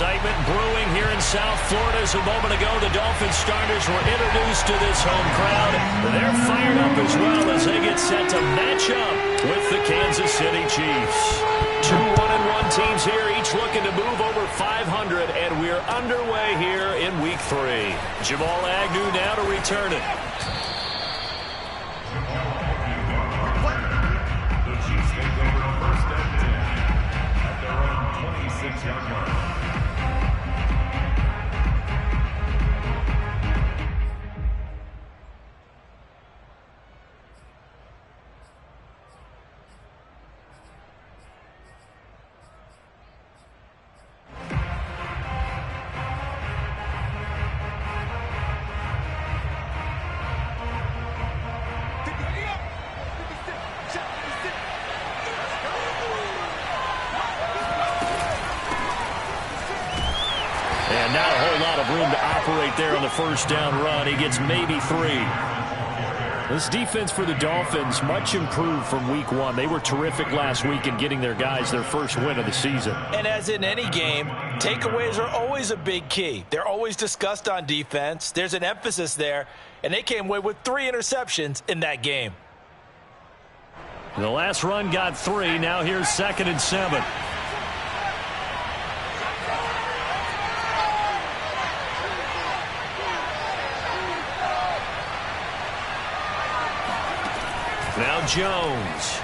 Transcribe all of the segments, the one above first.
Excitement brewing here in South Florida as a moment ago the Dolphins starters were introduced to this home crowd. They're fired up as well as they get set to match up with the Kansas City Chiefs. Two 1-1 teams here, each looking to move over 500, and we're underway here in Week 3. Jamal Agnew now to return it. The Chiefs take over first and 10 at their own 26-yard line. And not a whole lot of room to operate there on the first down run. He gets maybe 3. This defense for the Dolphins, much improved from Week 1. They were terrific last week in getting their guys their first win of the season. And as in any game, takeaways are always a big key. They're always discussed on defense. There's an emphasis there, and they came away with 3 interceptions in that game. The last run got 3. Now here's 2nd and 7. Now Jones.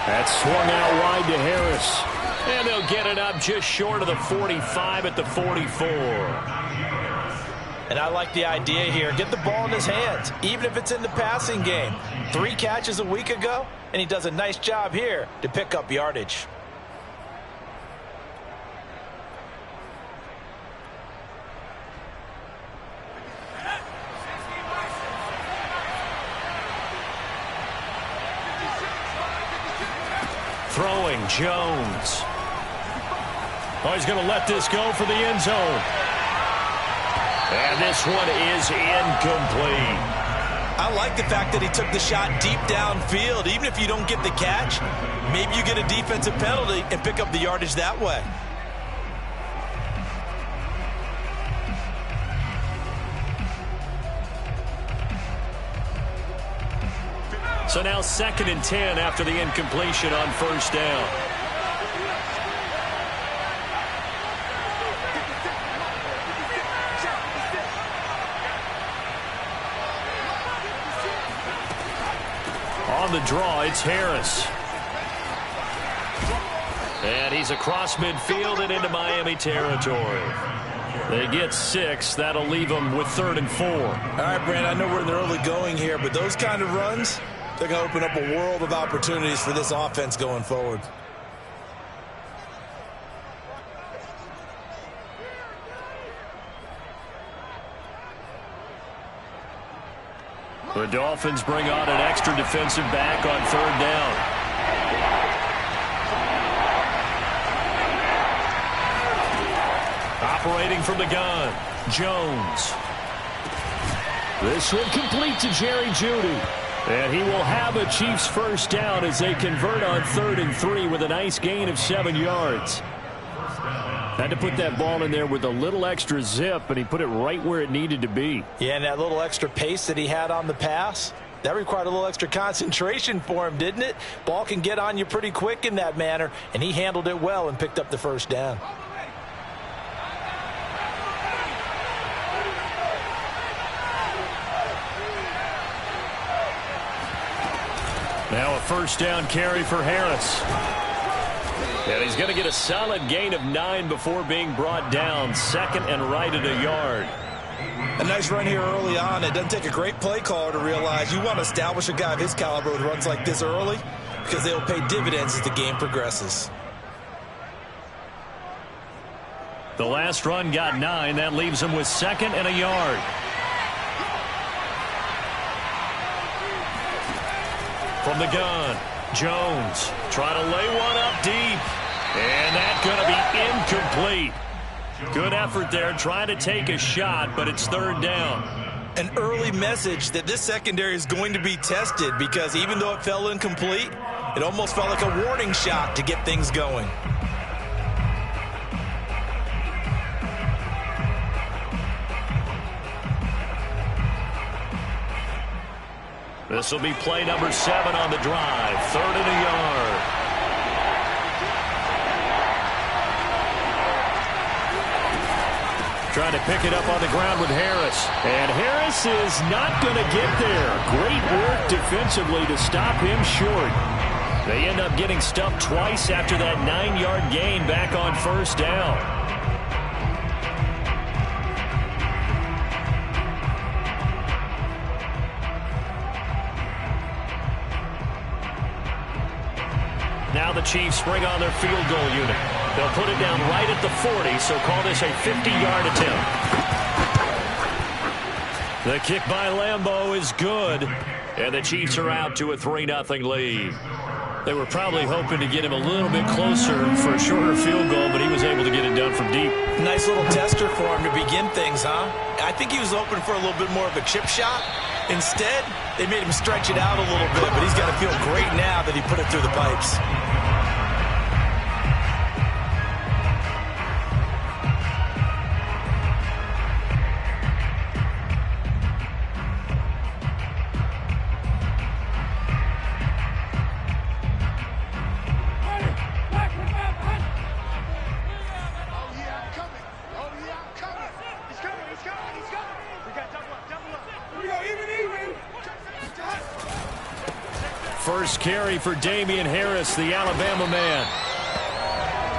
That's swung out wide to Harris. And they'll get it up just short of the 45 at the 44. And I like the idea here. Get the ball in his hands, even if it's in the passing game. 3 catches a week ago, and he does a nice job here to pick up yardage. Throwing, Jones. Oh, he's going to let this go for the end zone. And this one is incomplete. I like the fact that he took the shot deep downfield. Even if you don't get the catch, maybe you get a defensive penalty and pick up the yardage that way. So now 2nd and 10 after the incompletion on first down. On the draw, it's Harris. And he's across midfield and into Miami territory. They get 6. That'll leave them with 3rd and 4. All right, Brand, I know we're in the early going here, but those kind of runs, they're going to open up a world of opportunities for this offense going forward. The Dolphins bring on an extra defensive back on 3rd down. Operating from the gun, Jones. This one complete to Jerry Jeudy. And he will have a Chiefs first down as they convert on 3rd and 3 with a nice gain of 7 yards. Had to put that ball in there with a little extra zip, and he put it right where it needed to be. Yeah, and that little extra pace that he had on the pass, that required a little extra concentration for him, didn't it? Ball can get on you pretty quick in that manner, and he handled it well and picked up the first down. Now a first down carry for Harris. And he's going to get a solid gain of 9 before being brought down. 2nd and right at a yard. A nice run here early on. It doesn't take a great play caller to realize you want to establish a guy of his caliber with runs like this early because they'll pay dividends as the game progresses. The last run got 9. That leaves him with 2nd and a yard. From the gun, Jones trying to lay one up deep. And that's going to be incomplete. Good effort there trying to take a shot, but it's 3rd down. An early message that this secondary is going to be tested because even though it fell incomplete, it almost felt like a warning shot to get things going. This will be play number 7 on the drive. 3rd and a yard. Trying to pick it up on the ground with Harris. And Harris is not going to get there. Great work defensively to stop him short. They end up getting stuffed twice after that 9-yard gain back on 1st down. Now the Chiefs bring on their field goal unit. They'll put it down right at the 40, so call this a 50-yard attempt. The kick by Lambeau is good, and the Chiefs are out to a 3-0 lead. They were probably hoping to get him a little bit closer for a shorter field goal, but he was able to get it done from deep. Nice little tester for him to begin things, huh? I think he was hoping for a little bit more of a chip shot. Instead, they made him stretch it out a little bit, but he's got to feel great now that he put it through the pipes. First carry for Damian Harris, the Alabama man.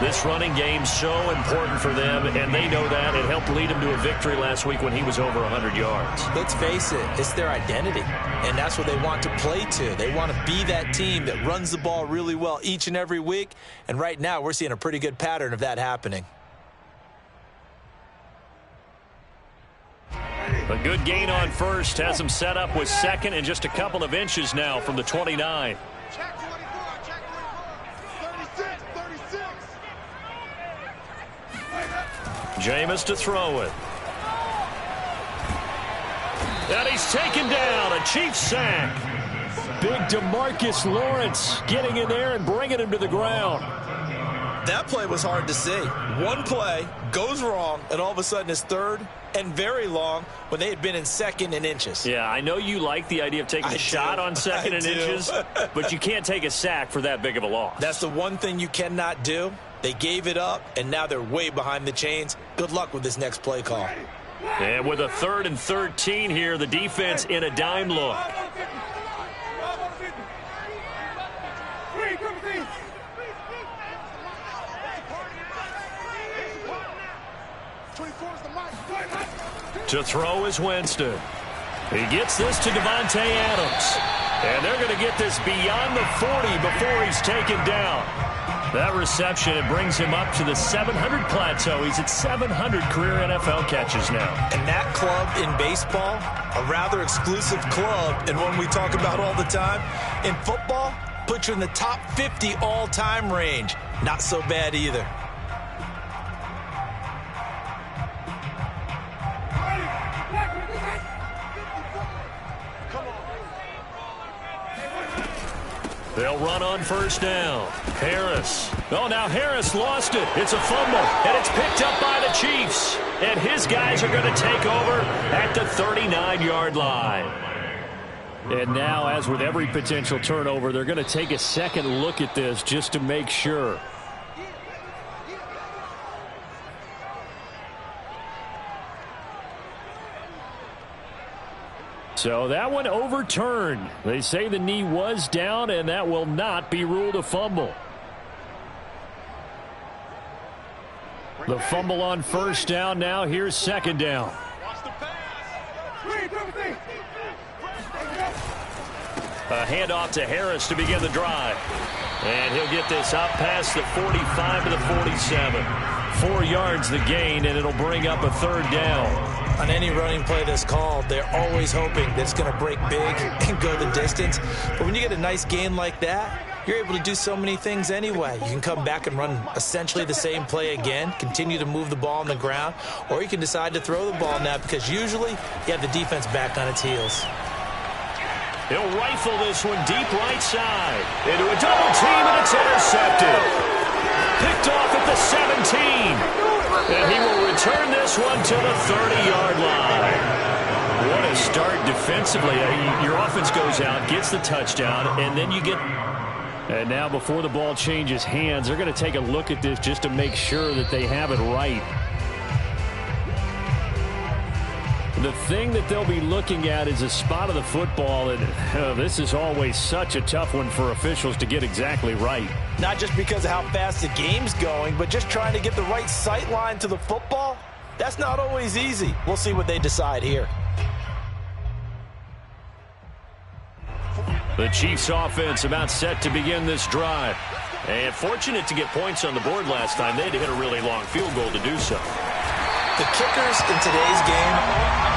This running game's so important for them, and they know that. It helped lead them to a victory last week when he was over 100 yards. Let's face it, it's their identity, and that's what they want to play to. They want to be that team that runs the ball really well each and every week, and right now we're seeing a pretty good pattern of that happening. A good gain on first has them set up with 2nd and just a couple of inches now from the 29. Check 24, check 36. Jameis to throw it. And he's taken down, a Chiefs sack. Big DeMarcus Lawrence getting in there and bringing him to the ground. That play was hard to see. One play goes wrong, and all of a sudden it's 3rd and very long when they had been in 2nd and inches. Yeah, I know you like the idea of taking a shot on 2nd and inches, but you can't take a sack for that big of a loss. That's the one thing you cannot do. They gave it up, and now they're way behind the chains. Good luck with this next play call. And with a 3rd and 13 here, the defense in a dime look. To throw is Winston. He gets this to Devontae Adams. And they're going to get this beyond the 40 before he's taken down. That reception, it brings him up to the 700 plateau. He's at 700 career NFL catches now. And that club in baseball, a rather exclusive club, and one we talk about all the time. In football, put you in the top 50 all-time range. Not so bad either. They'll run on 1st down. Harris. Oh, now Harris lost it. It's a fumble, and it's picked up by the Chiefs. And his guys are going to take over at the 39-yard line. And now, as with every potential turnover, they're going to take a second look at this just to make sure. So that one overturned. They say the knee was down, and that will not be ruled a fumble. The fumble on 1st down. Now here's 2nd down. A handoff to Harris to begin the drive. And he'll get this up past the 45 to the 47. 4 yards the gain, and it'll bring up a 3rd down. On any running play that's called, they're always hoping that it's going to break big and go the distance. But when you get a nice gain like that, you're able to do so many things anyway. You can come back and run essentially the same play again, continue to move the ball on the ground, or you can decide to throw the ball now because usually you have the defense back on its heels. He'll rifle this one deep right side. Into a double team, and it's intercepted. Picked off at the 17. And he will return this one to the 30-yard line. What a start defensively. Your offense goes out, gets the touchdown, and then you get... And now before the ball changes hands, they're going to take a look at this just to make sure that they have it right. The thing that they'll be looking at is a spot of the football, and this is always such a tough one for officials to get exactly right. Not just because of how fast the game's going, but just trying to get the right sight line to the football. That's not always easy. We'll see what they decide here. The Chiefs offense about set to begin this drive. And fortunate to get points on the board last time. They had to hit a really long field goal to do so. The kickers in today's game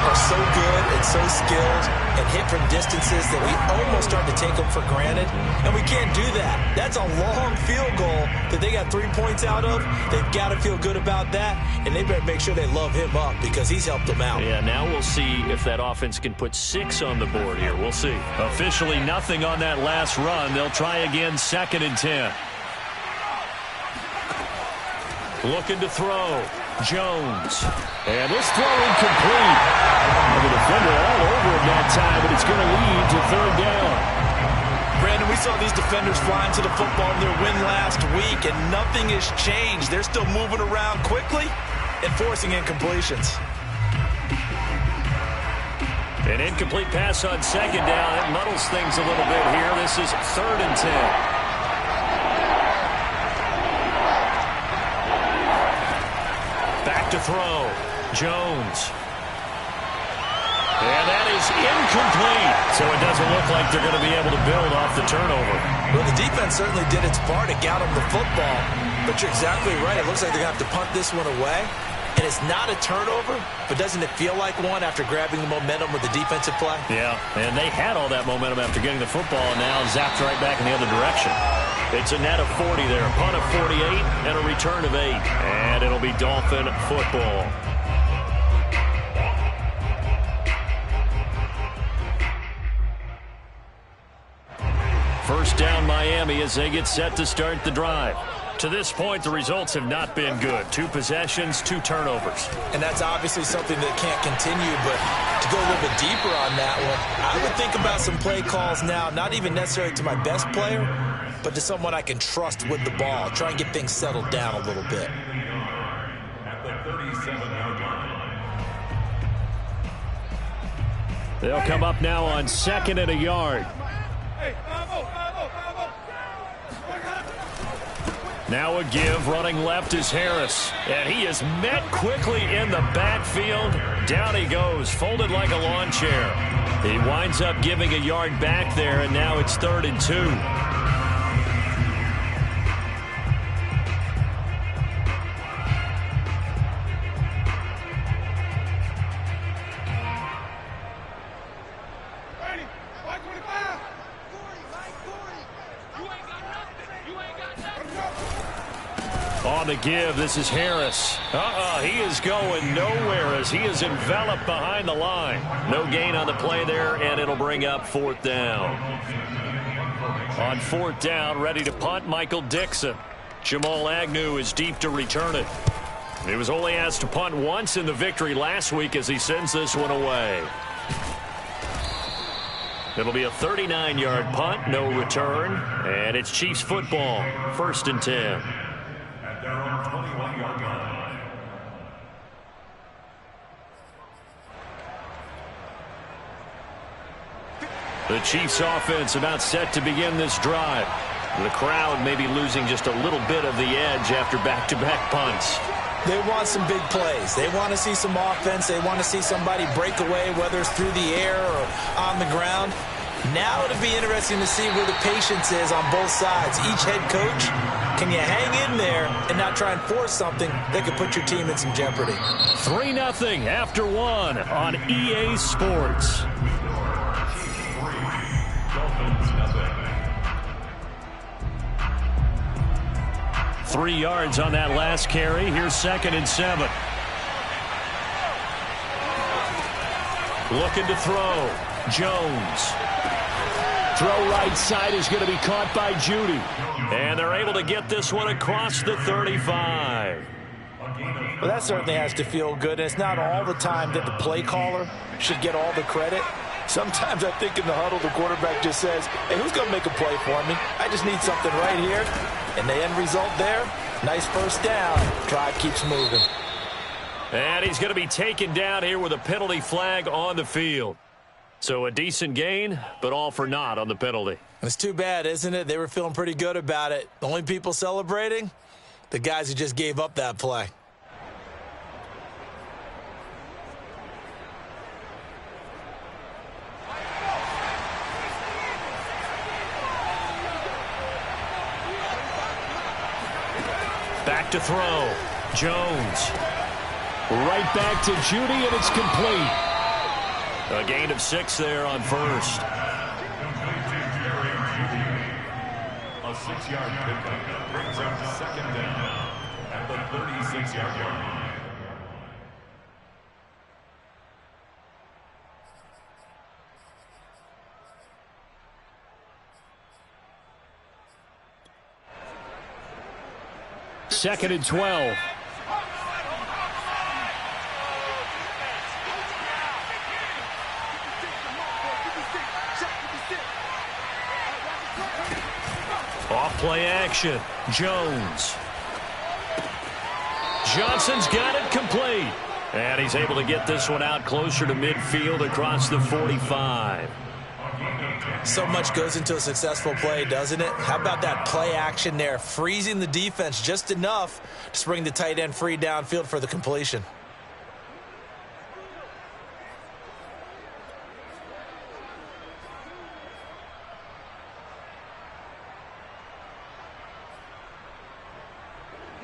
are so good and so skilled and hit from distances that we almost start to take them for granted. And we can't do that. That's a long field goal that they got 3 points out of. They've got to feel good about that. And they better make sure they love him up because he's helped them out. Yeah, now we'll see if that offense can put 6 on the board here. We'll see. Officially nothing on that last run. They'll try again, 2nd and 10. Looking to throw. Jones. And this throw incomplete. And the defender all over him that time, but it's going to lead to 3rd down. Brandon, we saw these defenders flying to the football in their win last week, and nothing has changed. They're still moving around quickly and forcing incompletions. An incomplete pass on 2nd down. That muddles things a little bit here. This is 3rd and 10. To throw. Jones. And that is incomplete. So it doesn't look like they're going to be able to build off the turnover. Well, the defense certainly did its part to get them the football. But you're exactly right. It looks like they're going to have to punt this one away. And it's not a turnover, but doesn't it feel like one after grabbing the momentum with the defensive play? Yeah, and they had all that momentum after getting the football and now zapped right back in the other direction. It's a net of 40 there, a punt of 48, and a return of 8. And it'll be Dolphin football. First down Miami as they get set to start the drive. To this point, the results have not been good. 2 possessions, 2 turnovers. And that's obviously something that can't continue, but to go a little bit deeper on that one, I would think about some play calls now, not even necessarily to my best player, but to someone I can trust with the ball. Try and get things settled down a little bit. At the 37-yard line. They'll come up now on 2nd and a yard. Now a give, running left is Harris. And he is met quickly in the backfield. Down he goes, folded like a lawn chair. He winds up giving a yard back there, and now it's 3rd and 2. On the give, this is Harris. He is going nowhere as he is enveloped behind the line. No gain on the play there, and it'll bring up 4th down. On 4th down, ready to punt, Michael Dixon. Jamal Agnew is deep to return it. He was only asked to punt once in the victory last week as he sends this one away. It'll be a 39-yard punt, no return, and it's Chiefs football, 1st and 10. At their own 21-yard line. The Chiefs offense about set to begin this drive. The crowd may be losing just a little bit of the edge after back-to-back punts. They want some big plays. They want to see some offense. They want to see somebody break away, whether it's through the air or on the ground. Now it'll be interesting to see where the patience is on both sides. Each head coach, can you hang in there and not try and force something that could put your team in some jeopardy? 3-0 after 1 on EA Sports. Dolphins nothing. 3 yards on that last carry. Here's 2nd and 7. Looking to throw. Jones. Throw right side is going to be caught by Judy. And they're able to get this one across the 35. Well, that certainly has to feel good, and it's not all the time that the play caller should get all the credit. Sometimes I think in the huddle, the quarterback just says, hey, who's going to make a play for me? I just need something right here. And the end result there, nice first down. Drive keeps moving. And he's going to be taken down here with a penalty flag on the field. So a decent gain, but all for naught on the penalty. It's too bad, isn't it? They were feeling pretty good about it. The only people celebrating, the guys who just gave up that play. Back to throw. Jones. Right back to Judy, and it's complete. A gain of 6 there on first. A 6-yard pickup brings up second down at the 36-yard line. Second and 12. Off play action. Jones. Johnson's got it complete. And he's able to get this one out closer to midfield across the 45. So much goes into a successful play, doesn't it? How about that play action there, freezing the defense just enough to bring the tight end free downfield for the completion.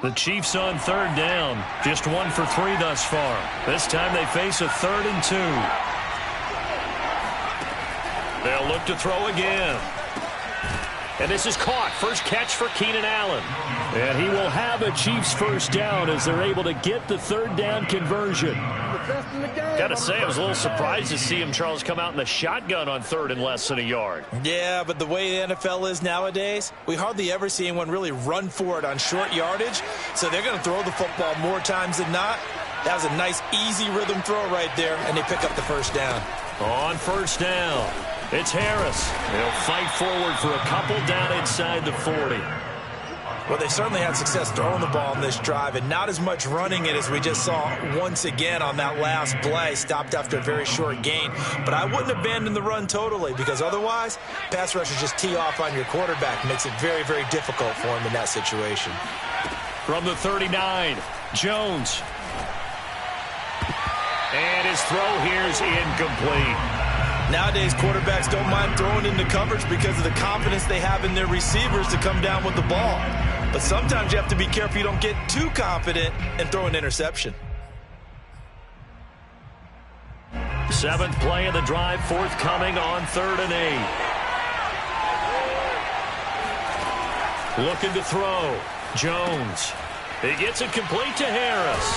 The Chiefs on third down. Just 1 for 3 thus far. This time they face a 3rd and 2. They'll look to throw again. And this is caught. First catch for Keenan Allen. And he will have a Chiefs first down as they're able to get the 3rd down conversion. Got to say, I was a little surprised to see him, Charles, come out in the shotgun on 3rd and less than a yard. Yeah, but the way the NFL is nowadays, we hardly ever see anyone really run for it on short yardage. So they're going to throw the football more times than not. That was a nice, easy rhythm throw right there, and they pick up the first down. On first down, it's Harris. They'll fight forward for a couple down inside the 40. Well, they certainly had success throwing the ball in this drive, and not as much running it as we just saw once again on that last play. Stopped after a very short gain. But I wouldn't abandon the run totally, because otherwise, pass rushers just tee off on your quarterback. Makes it very, very difficult for him in that situation. From the 39, Jones. And his throw here's incomplete. Nowadays, quarterbacks don't mind throwing into coverage because of the confidence they have in their receivers to come down with the ball. But sometimes you have to be careful you don't get too confident and throw an interception. 7th play of the drive, forthcoming on 3rd and 8. Looking to throw. Jones. He gets it complete to Harris.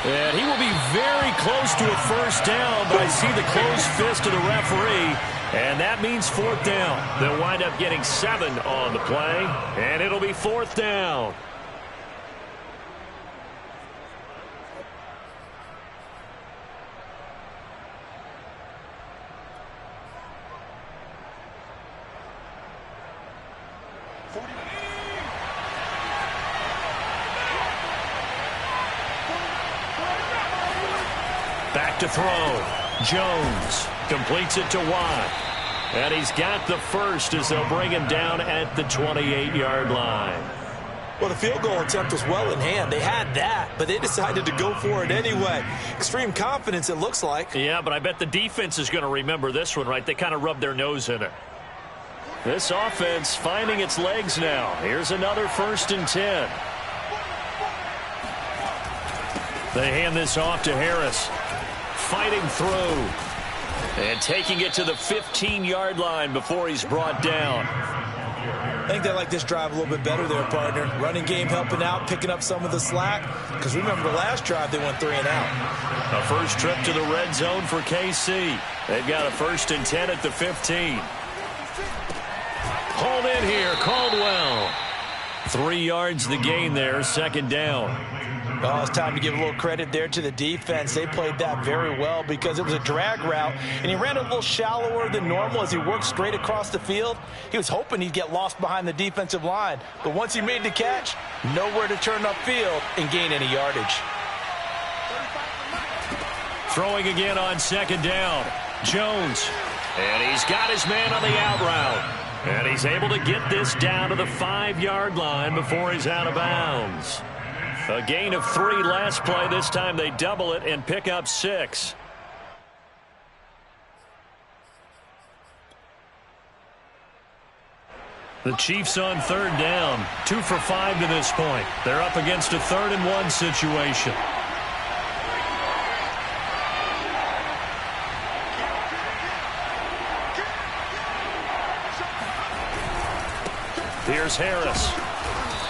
And he will be very close to a first down, but I see the closed fist of the referee, and that means 4th down. They'll wind up getting 7 on the play, and it'll be 4th down. Back to throw. Jones completes it to Watt. And he's got the first as they'll bring him down at the 28-yard line. Well, the field goal attempt was well in hand. They had that, but they decided to go for it anyway. Extreme confidence, it looks like. Yeah, but I bet the defense is going to remember this one, right? They kind of rubbed their nose in it. This offense finding its legs now. Here's another 1st and 10. They hand this off to Harris. Fighting through. And taking it to the 15-yard line before he's brought down. I think they like this drive a little bit better there, partner. Running game helping out, picking up some of the slack. Because remember the last drive, they went 3 and out. A first trip to the red zone for KC. They've got a 1st and 10 at the 15. Hauled in here, Caldwell. 3 yards the gain there, second down. Oh, it's time to give a little credit there to the defense. They played that very well because it was a drag route, and he ran a little shallower than normal as he worked straight across the field. He was hoping he'd get lost behind the defensive line, but once he made the catch, nowhere to turn upfield and gain any yardage. Throwing again on second down. Jones. And he's got his man on the out route. And he's able to get this down to the 5-yard line before he's out of bounds. A gain of 3 last play. This time they double it and pick up 6. The Chiefs on third down. 2 for 5 to this point. They're up against a 3rd and 1 situation. Here's Harris.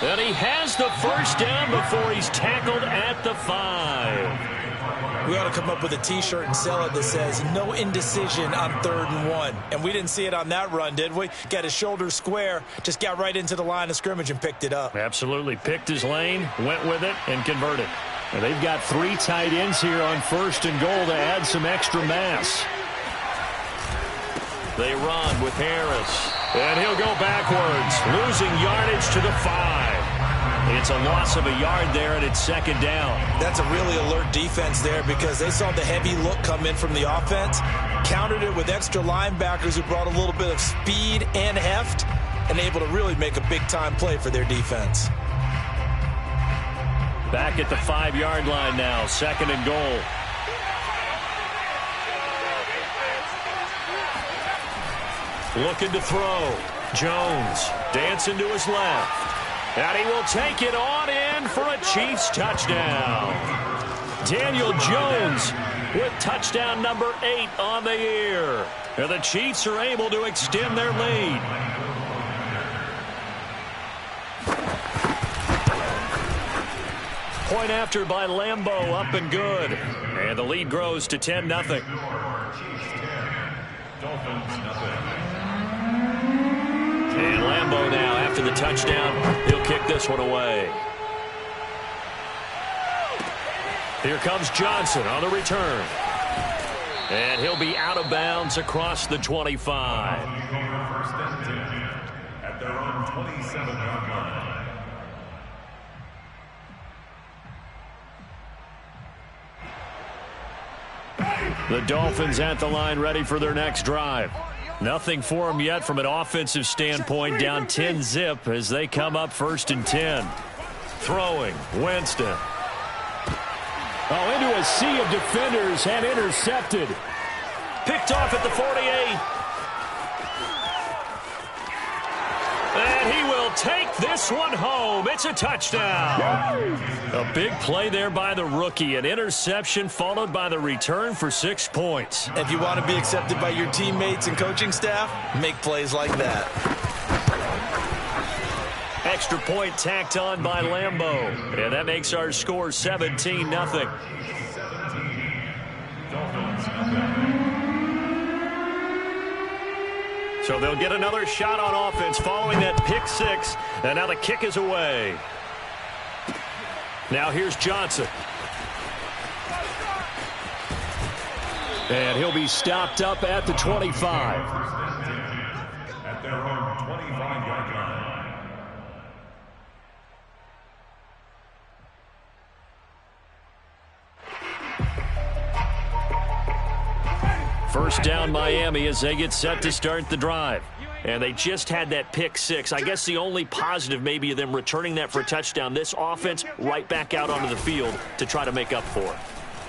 And he has the first down before he's tackled at the 5. We ought to come up with a T-shirt and sell it that says, no indecision on 3rd and 1. And we didn't see it on that run, did we? Got his shoulders square, just got right into the line of scrimmage and picked it up. Absolutely. Picked his lane, went with it, and converted. And they've got 3 tight ends here on 1st and goal to add some extra mass. They run with Harris. And he'll go backwards, losing yardage to the 5. It's a loss of a yard there, and it's second down. That's a really alert defense there because they saw the heavy look come in from the offense, countered it with extra linebackers who brought a little bit of speed and heft, and able to really make a big-time play for their defense. Back at the 5-yard line now, 2nd and goal. Looking to throw. Jones dancing to his left. And he will take it on in for a Chiefs touchdown. Daniel Jones with touchdown number 8 on the year. And the Chiefs are able to extend their lead. Point after by Lambeau, up and good. And the lead grows to 10-0. Dolphins, nothing. And Lambeau now, after the touchdown, he'll kick this one away. Here comes Johnson on the return. And he'll be out of bounds across the 25. First and 10 at their own 27-yard line. The Dolphins at the line ready for their next drive. Nothing for them yet from an offensive standpoint, down 10-zip as they come up 1st and 10. Throwing, Winston. Oh, into a sea of defenders and intercepted. Picked off at the 48. And he will take this one home. It's a touchdown. A big play there by the rookie. An interception followed by the return for 6 points. If you want to be accepted by your teammates and coaching staff, make plays like that. Extra point tacked on by Lambeau. And that makes our score 17-0. Dolphins, nothing. So they'll get another shot on offense following that pick 6. And now the kick is away. Now here's Johnson. And he'll be stopped up at the 25. At their own 25-yard line. First down Miami as they get set to start the drive. And they just had that pick 6. I guess the only positive maybe of them returning that for a touchdown. This offense right back out onto the field to try to make up for it.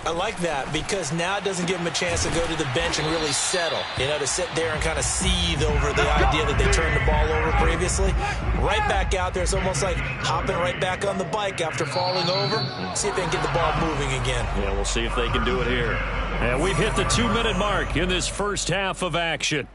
I like that because now it doesn't give them a chance to go to the bench and really settle. You know, to sit there and kind of seethe over the idea that they turned the ball over previously. Right back out there. It's almost like hopping right back on the bike after falling over. See if they can get the ball moving again. Yeah, we'll see if they can do it here. And we've hit the 2-minute mark in this first half of action.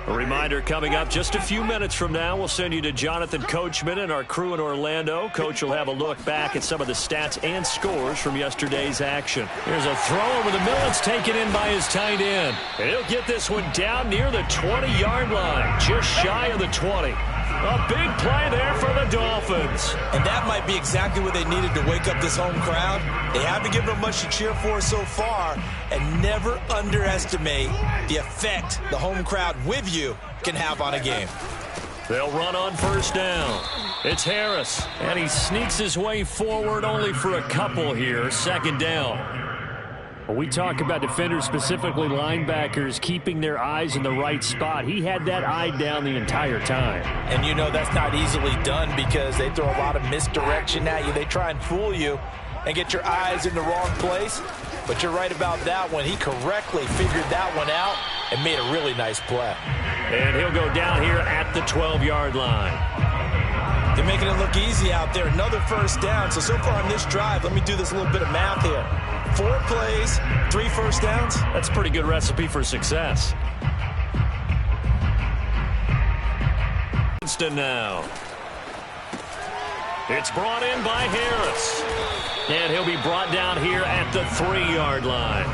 A reminder. Reminder coming up just a few minutes from now, we'll send you to Jonathan Coachman and our crew in Orlando. Coach will have a look back at some of the stats and scores from yesterday's action. Here's a throw over the middle. It's taken in by his tight end. And he'll get this one down near the 20-yard line, just shy of the 20. A big play there for the Dolphins. And that might be exactly what they needed to wake up this home crowd. They haven't given them much to cheer for so far, and never underestimate the effect the home crowd with you can have on a game. They'll run on first down. It's Harris, and he sneaks his way forward only for a couple here. Second down. We talk about defenders, specifically linebackers, keeping their eyes in the right spot. He had that eye down the entire time. And you know that's not easily done because they throw a lot of misdirection at you. They try and fool you and get your eyes in the wrong place. But you're right about that one. He correctly figured that one out and made a really nice play. And he'll go down here at the 12-yard line. They're making it look easy out there. Another first down. So far on this drive, let me do this little bit of math here. 4 plays, 3 first downs. That's a pretty good recipe for success. Now. It's brought in by Harris. And he'll be brought down here at the 3-yard line.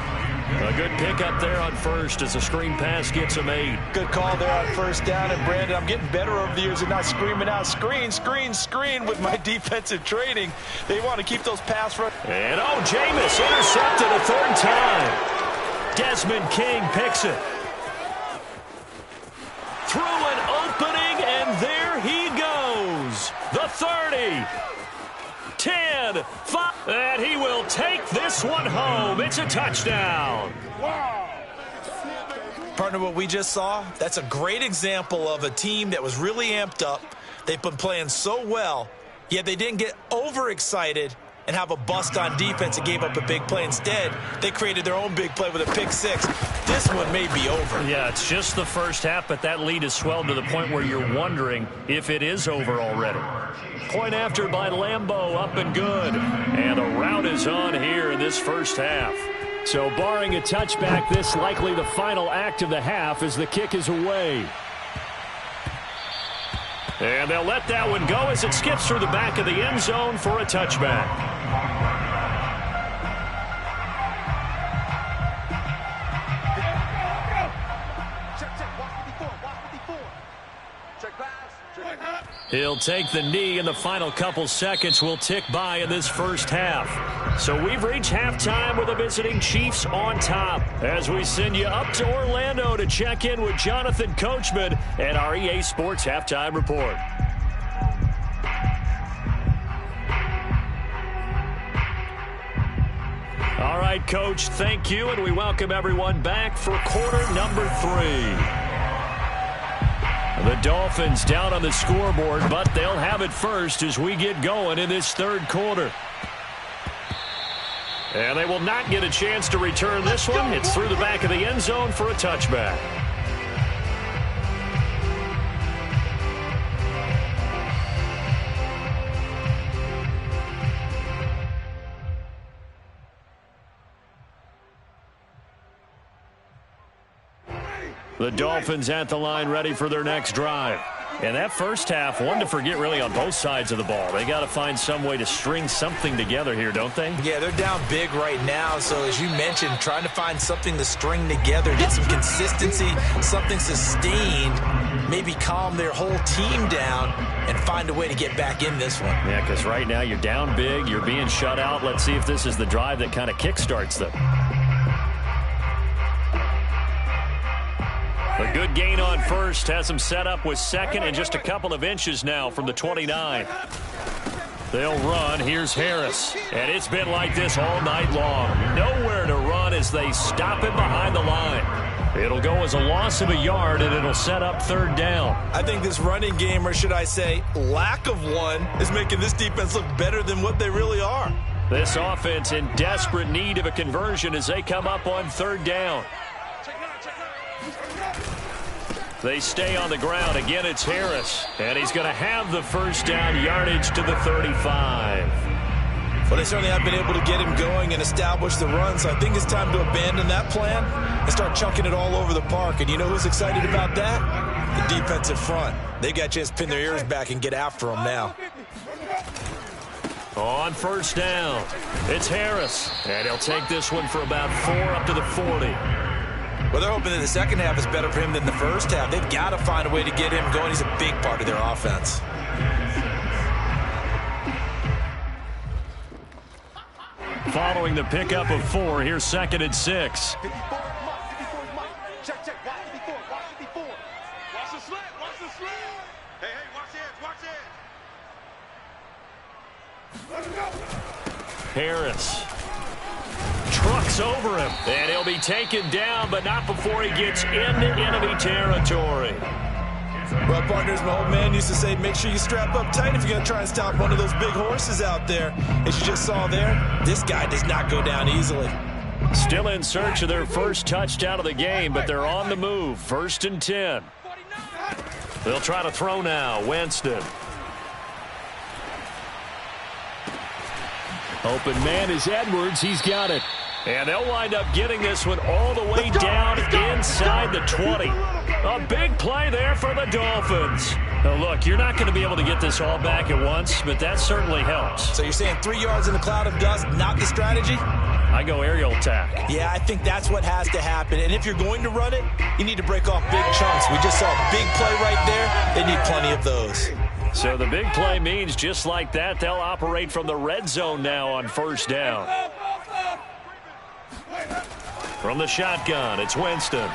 A good pickup there on first as the screen pass gets him 8. Good call there on first down. And, Brandon, I'm getting better over the years and not screaming out screen, screen, screen with my defensive training. They want to keep those pass runs. And, Jameis intercepted a third time. Desmond King picks it. Through an opening, and there he goes. The 30. 10, 5, and he will take this one home. It's a touchdown. Partner, what we just saw, that's a great example of a team that was really amped up. They've been playing so well, yet they didn't get overexcited and have a bust on defense and gave up a big play. Instead, they created their own big play with a pick 6. This one may be over. Yeah, it's just the first half, but that lead has swelled to the point where you're wondering if it is over already. Point after by Lambeau, up and good. And a rout is on here in this first half. So barring a touchback, this likely the final act of the half as the kick is away. And they'll let that one go as it skips through the back of the end zone for a touchback. He'll take the knee, and the final couple seconds will tick by in this first half. So we've reached halftime with the visiting Chiefs on top as we send you up to Orlando to check in with Jonathan Coachman and our EA Sports Halftime Report. All right, Coach, thank you, and we welcome everyone back for quarter number 3. The Dolphins down on the scoreboard, but they'll have it first as we get going in this third quarter. And they will not get a chance to return this one. It's through the back of the end zone for a touchback. The Dolphins at the line ready for their next drive. And that first half, one to forget really on both sides of the ball. They got to find some way to string something together here, don't they? Yeah, they're down big right now. So as you mentioned, trying to find something to string together, get some consistency, something sustained, maybe calm their whole team down and find a way to get back in this one. Yeah, because right now you're down big, you're being shut out. Let's see if this is the drive that kind of kickstarts them. A good gain on first has them set up with second and just a couple of inches now from the 29. They'll run. Here's Harris. And it's been like this all night long. Nowhere to run as they stop him behind the line. It'll go as a loss of a yard, and it'll set up third down. I think this running game, or should I say lack of one, is making this defense look better than what they really are. This offense in desperate need of a conversion as they come up on third down. They stay on the ground. Again, it's Harris. And he's going to have the first down, yardage to the 35. Well, they certainly have been able to get him going and establish the run, so I think it's time to abandon that plan and start chucking it all over the park. And you know who's excited about that? The defensive front. They got a chance to pin their ears back and get after them now. On first down, it's Harris. And he'll take this one for about 4 up to the 40. Well, they're hoping that the second half is better for him than the first half. They've got to find a way to get him going. He's a big part of their offense. Following the pickup of 4, here's 2nd and 6. Harris trucks over him, and he'll be taken down, but not before he gets into enemy territory. Well, partners, my old man used to say, make sure you strap up tight if you're going to try and stop one of those big horses out there. As you just saw there, this guy does not go down easily. Still in search of their first touchdown of the game, but they're on the move. 1st and 10. They'll try to throw now. Winston. Open man is Edwards. He's got it. And they'll wind up getting this one all the way down inside the 20. A big play there for the Dolphins. Now, look, you're not going to be able to get this all back at once, but that certainly helps. So you're saying 3 yards in a cloud of dust, not the strategy? I go aerial attack. Yeah, I think that's what has to happen. And if you're going to run it, you need to break off big chunks. We just saw a big play right there. They need plenty of those. So the big play means just like that, they'll operate from the red zone now on first down. From the shotgun, it's Winston.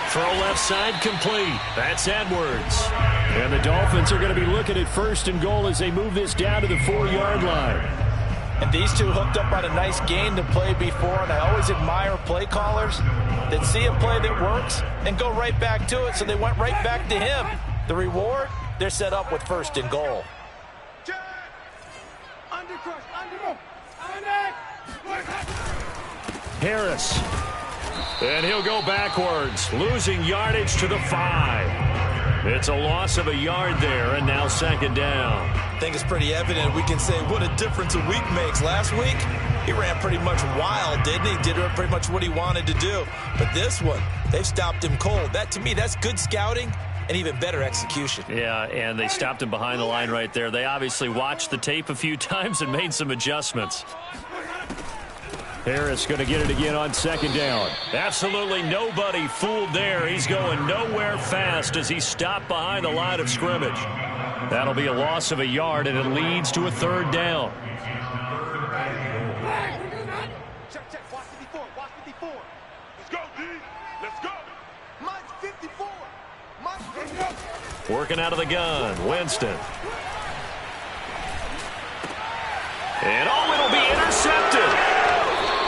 Throw left side complete. That's Edwards. And the Dolphins are going to be looking at 1st and goal as they move this down to the 4-yard line. And these two hooked up on a nice gain to play before, and I always admire play callers that see a play that works and go right back to it, so they went right back to him. The reward, they're set up with 1st and goal. Harris. And he'll go backwards, losing yardage to the 5. It's a loss of a yard there, and now 2nd down. I think it's pretty evident. We can say what a difference a week makes. Last week, he ran pretty much wild, didn't he? Did pretty much what he wanted to do. But this one, they've stopped him cold. That, to me, that's good scouting and even better execution. Yeah, and they stopped him behind the line right there. They obviously watched the tape a few times and made some adjustments. Harris going to get it again on 2nd down. Absolutely nobody fooled there. He's going nowhere fast as he stopped behind the line of scrimmage. That'll be a loss of a yard, and it leads to a 3rd down. Check. Watch 54. Let's go, D. Let's go. Mine's 54. Mine's 54. Working out of the gun, Winston. And it'll be intercepted.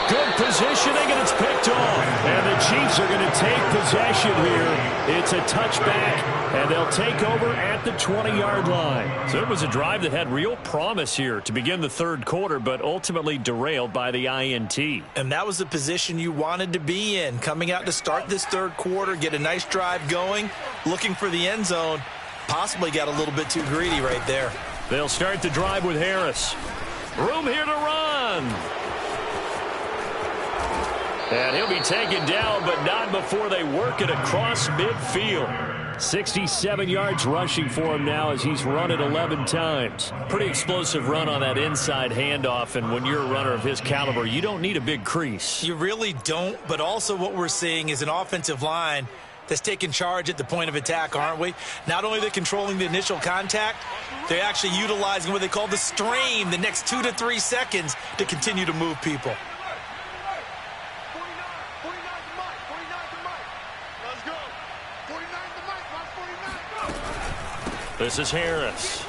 Good positioning, and it's picked off. And the Chiefs are going to take possession here. It's a touchback, and they'll take over at the 20-yard line. So it was a drive that had real promise here to begin the 3rd quarter, but ultimately derailed by the INT. And that was the position you wanted to be in, coming out to start this 3rd quarter, get a nice drive going, looking for the end zone. Possibly got a little bit too greedy right there. They'll start the drive with Harris. Room here to run. And he'll be taken down, but not before they work it across midfield. 67 yards rushing for him now as he's run it 11 times. Pretty explosive run on that inside handoff, and when you're a runner of his caliber, you don't need a big crease. You really don't, but also what we're seeing is an offensive line that's taking charge at the point of attack, aren't we? Not only are they controlling the initial contact, they're actually utilizing what they call the strain, the next 2 to 3 seconds, to continue to move people. This is Harris.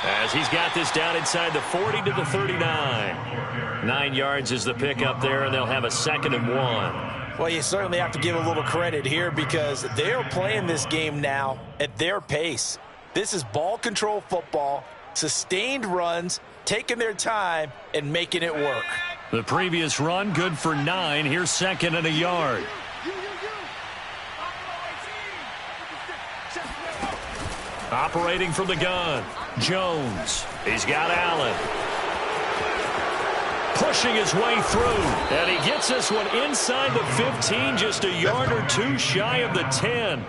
As he's got this down inside the 40 to the 39. 9 yards is the pickup there, and they'll have a 2nd and 1. Well, you certainly have to give a little credit here because they're playing this game now at their pace. This is ball control football, sustained runs, taking their time, and making it work. The previous run, good for 9. Here's 2nd and a yard. Operating from the gun, Jones. He's got Allen. pushing his way through. And he gets this one inside the 15, just a yard or two shy of the 10.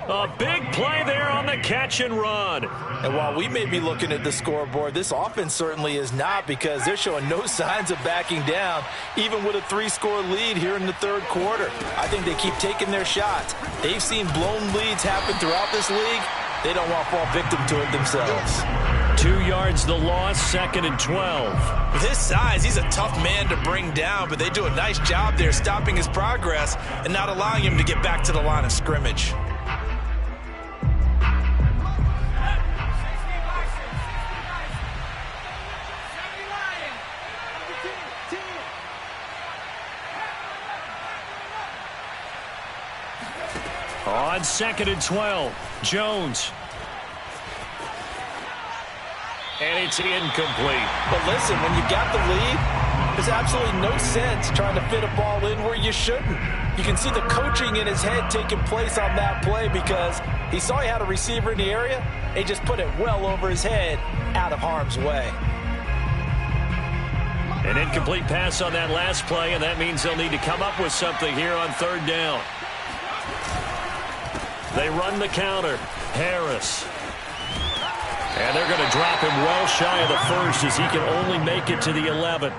A big play there on the catch and run. And while we may be looking at the scoreboard, this offense certainly is not, because they're showing no signs of backing down, even with a 3-score lead here in the third quarter. I think they keep taking their shots. They've seen blown leads happen throughout this league. They don't want to fall victim to it themselves. 2 yards the loss, 2nd and 12. With his size, he's a tough man to bring down, but they do a nice job there stopping his progress and not allowing him to get back to the line of scrimmage. On 2nd and 12, Jones. And it's incomplete. But listen, when you got the lead, there's absolutely no sense trying to fit a ball in where you shouldn't. You can see the coaching in his head taking place on that play, because he saw he had a receiver in the area, and he just put it well over his head, out of harm's way. An incomplete pass on that last play, and that means they'll need to come up with something here on 3rd down. They run the counter. Harris. And they're going to drop him well shy of the 1st, as he can only make it to the 11.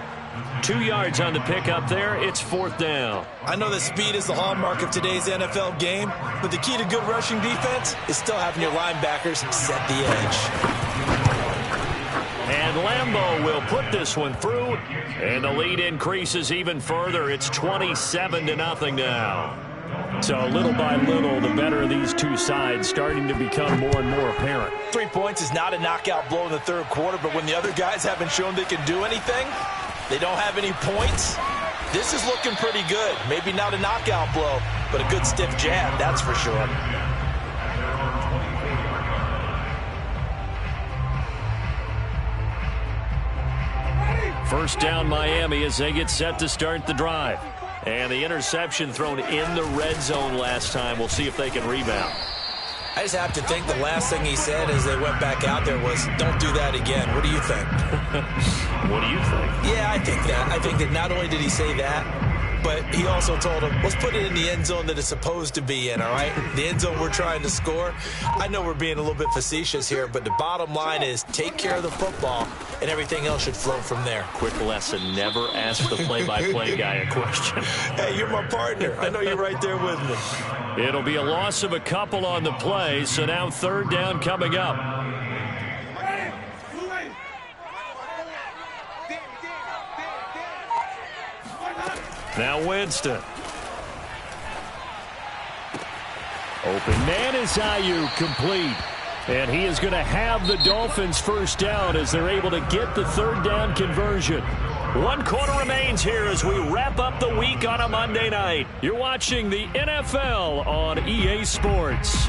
2 yards on the pickup there. It's 4th down. I know that speed is the hallmark of today's NFL game, but the key to good rushing defense is still having your linebackers set the edge. And Lambeau will put this one through, and the lead increases even further. It's 27-0 now. So little by little, the better of these two sides starting to become more and more apparent. 3 points is not a knockout blow in the third quarter, but when the other guys haven't shown they can do anything, they don't have any points, this is looking pretty good. Maybe not a knockout blow, but a good stiff jab, that's for sure. First down Miami as they get set to start the drive. And the interception thrown in the red zone last time. We'll see if they can rebound. I just have to think the last thing he said as they went back out there was, don't do that again. What do you think? What do you think? Yeah, I think that. I think that not only did he say that, but he also told him, let's put it in the end zone that it's supposed to be in, all right? The end zone we're trying to score. I know we're being a little bit facetious here, but the bottom line is take care of the football, and everything else should flow from there. Quick lesson, never ask the play-by-play guy a question. Hey, you're my partner. I know you're right there with me. It'll be a loss of a couple on the play, so now 3rd down coming up. Now Winston. Open man is Ayuk, complete. And he is going to have the Dolphins first down as they're able to get the 3rd down conversion. 1 quarter remains here as we wrap up the week on a Monday night. You're watching the NFL on EA Sports.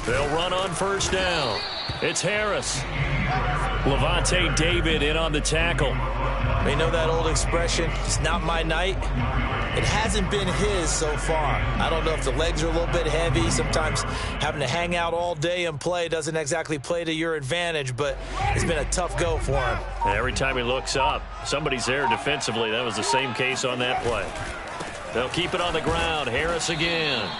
They'll run on first down. It's Harris. Levante David in on the tackle. You know that old expression, it's not my night? It hasn't been his so far. I don't know if the legs are a little bit heavy. Sometimes having to hang out all day and play doesn't exactly play to your advantage, but it's been a tough go for him. And every time he looks up, somebody's there defensively. That was the same case on that play. They'll keep it on the ground. Harris again.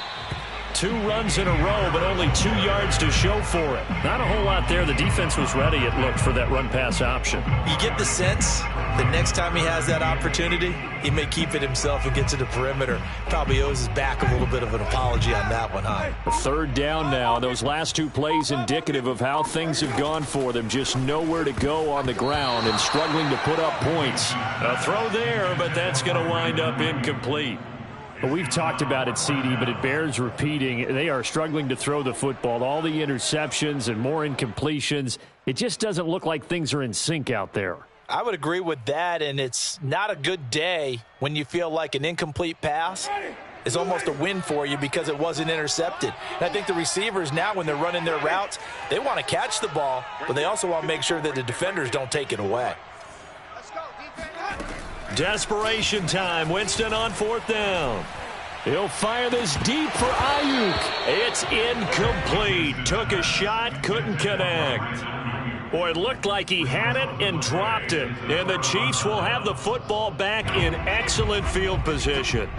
2 runs in a row, but only 2 yards to show for it. Not a whole lot there. The defense was ready, it looked, for that run-pass option. You get the sense that next time he has that opportunity, he may keep it himself and get to the perimeter. Probably owes his back a little bit of an apology on that one, huh? 3rd down now. Those last 2 plays indicative of how things have gone for them. Just nowhere to go on the ground and struggling to put up points. A throw there, but that's going to wind up incomplete. Well, we've talked about it, CD, but it bears repeating. They are struggling to throw the football. All the interceptions and more incompletions. It just doesn't look like things are in sync out there. I would agree with that, and it's not a good day when you feel like an incomplete pass is almost a win for you because it wasn't intercepted. And I think the receivers now, when they're running their routes, they want to catch the ball, but they also want to make sure that the defenders don't take it away. Desperation time. Winston on 4th down. He'll fire this deep for Ayuk. It's incomplete. Took a shot, couldn't connect. Boy, it looked like he had it and dropped it. And the Chiefs will have the football back in excellent field position.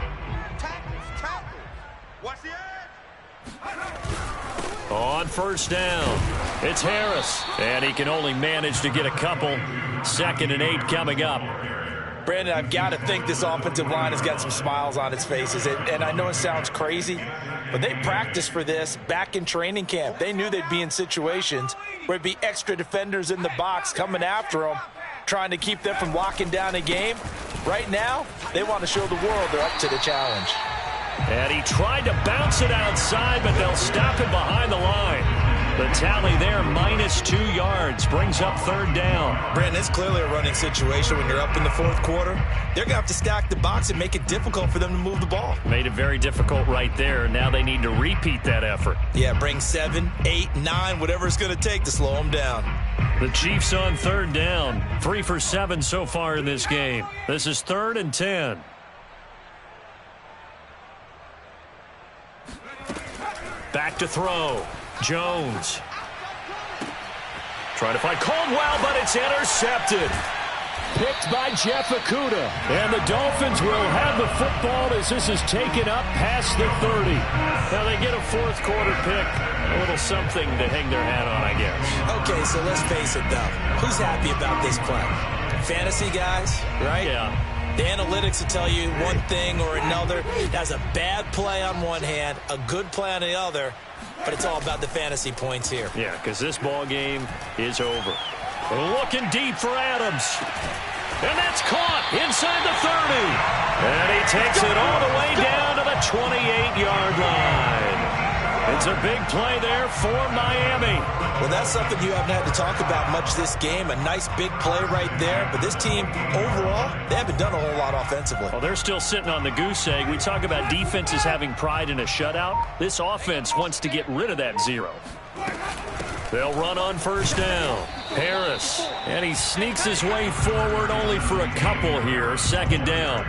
On first down, it's Harris. And he can only manage to get a couple. 2nd and 8 coming up. Brandon, I've got to think this offensive line has got some smiles on its faces. And I know it sounds crazy, but they practiced for this back in training camp. They knew they'd be in situations where it'd be extra defenders in the box coming after them, trying to keep them from locking down a game. Right now, they want to show the world they're up to the challenge. And he tried to bounce it outside, but they'll stop it behind the line. The tally there, -2 yards, brings up 3rd down. Brandon, it's clearly a running situation when you're up in the 4th quarter. They're going to have to stack the box and make it difficult for them to move the ball. Made it very difficult right there. Now they need to repeat that effort. Yeah, bring 7, 8, 9, whatever it's going to take to slow them down. The Chiefs on 3rd down. 3 for 7 so far in this game. This is 3rd and 10. Back to throw. Jones. Trying to find Caldwell, but it's intercepted. Picked by Jeff Okudah. And the Dolphins will have the football as this is taken up past the 30. Now they get a 4th quarter pick. A little something to hang their hat on, I guess. Okay, so let's face it, though. Who's happy about this play? Fantasy guys, right? Yeah. The analytics will tell you one thing or another. That's a bad play on one hand, a good play on the other. But it's all about the fantasy points here. Yeah, because this ball game is over. Looking deep for Adams. And that's caught inside the 30. And he takes it all the way down to the 28-yard line. It's a big play there for Miami. Well, that's something you haven't had to talk about much this game. A nice big play right there. But this team, overall, they haven't done a whole lot offensively. Well, they're still sitting on the goose egg. We talk about defenses having pride in a shutout. This offense wants to get rid of that 0. They'll run on first down. Harris. And he sneaks his way forward only for a couple here. 2nd down.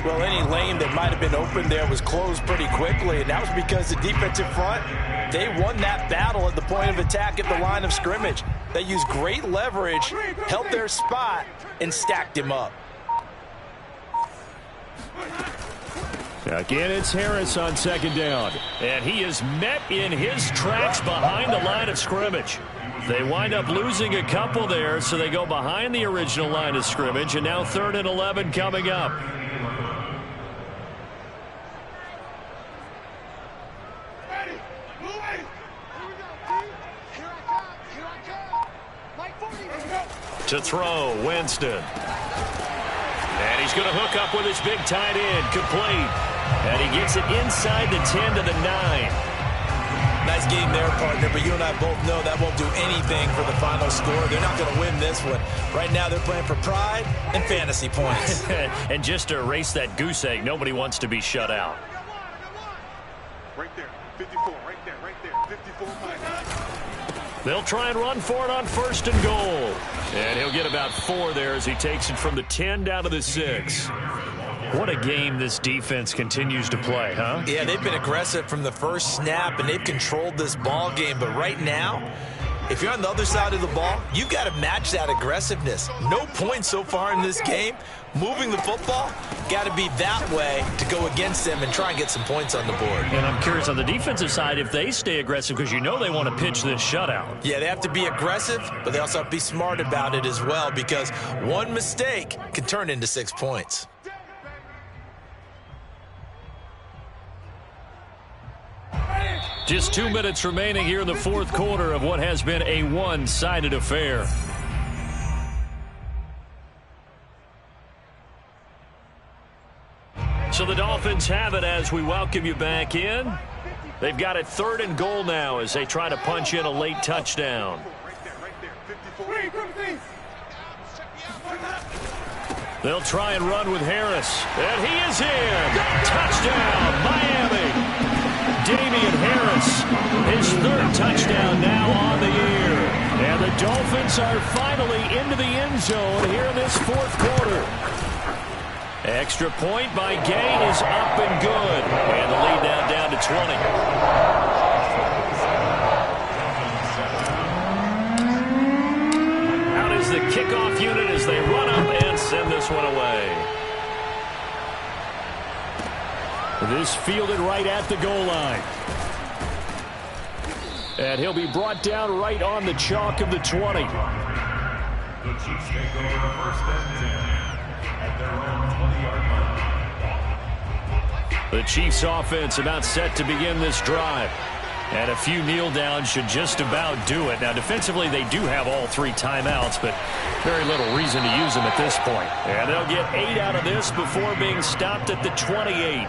Well, any lane that might have been open there was closed pretty quickly, and that was because the defensive front, they won that battle at the point of attack at the line of scrimmage. They used great leverage, held their spot, and stacked him up. Again, it's Harris on 2nd down. And he is met in his tracks behind the line of scrimmage. They wind up losing a couple there, so they go behind the original line of scrimmage, and now 3rd and 11 coming up. To throw, Winston. And he's going to hook up with his big tight end, complete. And he gets it inside the 10 to the 9. Nice game there, partner, but you and I both know that won't do anything for the final score. They're not going to win this one. Right now they're playing for pride and fantasy points. And just to erase that goose egg, nobody wants to be shut out. Right there, 54, right there, 54. They'll try and run for it on 1st and goal. And he'll get about 4 there as he takes it from the 10 down to the 6. What a game this defense continues to play, huh? Yeah, they've been aggressive from the first snap, and they've controlled this ball game. But right now, if you're on the other side of the ball, you've got to match that aggressiveness. No points so far in this game. Moving the football, got to be that way to go against them and try and get some points on the board. And I'm curious on the defensive side if they stay aggressive, because you know they want to pitch this shutout. Yeah, they have to be aggressive, but they also have to be smart about it as well, because one mistake can turn into 6 points. Just 2 minutes remaining here in the 4th quarter of what has been a one-sided affair. So the Dolphins have it as we welcome you back in. They've got it 3rd and goal now as they try to punch in a late touchdown. They'll try and run with Harris. And he is in. Touchdown, Miami. Damian Harris, his 3rd touchdown now on the year. And the Dolphins are finally into the end zone here in this 4th quarter. Extra point by Gain is up and good. And the lead now down to 20. Out is the kickoff unit as they run up and send this one away. This fielded right at the goal line. And he'll be brought down right on the chalk of the 20. The Chiefs take over first and 10 at their own 20-yard line. The Chiefs offense about set to begin this drive. And a few kneel downs should just about do it. Now, defensively, they do have all 3 timeouts, but very little reason to use them at this point. And they'll get 8 out of this before being stopped at the 28.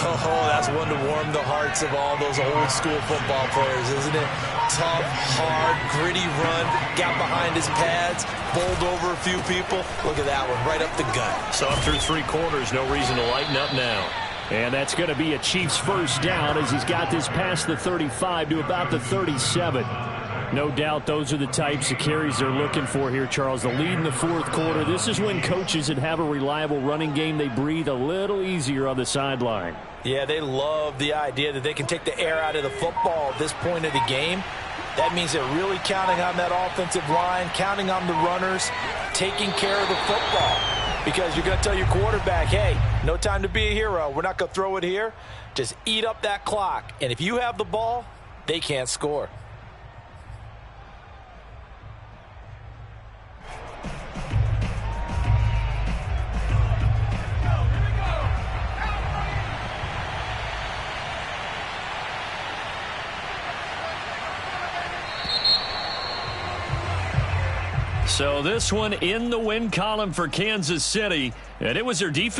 Oh, that's one to warm the hearts of all those old school football players, isn't it? Tough, hard, gritty run, got behind his pads, bowled over a few people. Look at that one, right up the gut. So up through 3 quarters, no reason to lighten up now. And that's going to be a Chiefs first down as he's got this past the 35 to about the 37. No doubt those are the types of carries they're looking for here, Charles. The lead in the 4th quarter. This is when coaches that have a reliable running game, they breathe a little easier on the sideline. Yeah, they love the idea that they can take the air out of the football at this point of the game. That means they're really counting on that offensive line, counting on the runners, taking care of the football. Because you're going to tell your quarterback, hey, no time to be a hero. We're not going to throw it here. Just eat up that clock. And if you have the ball, they can't score. So this one in the win column for Kansas City, and it was their defense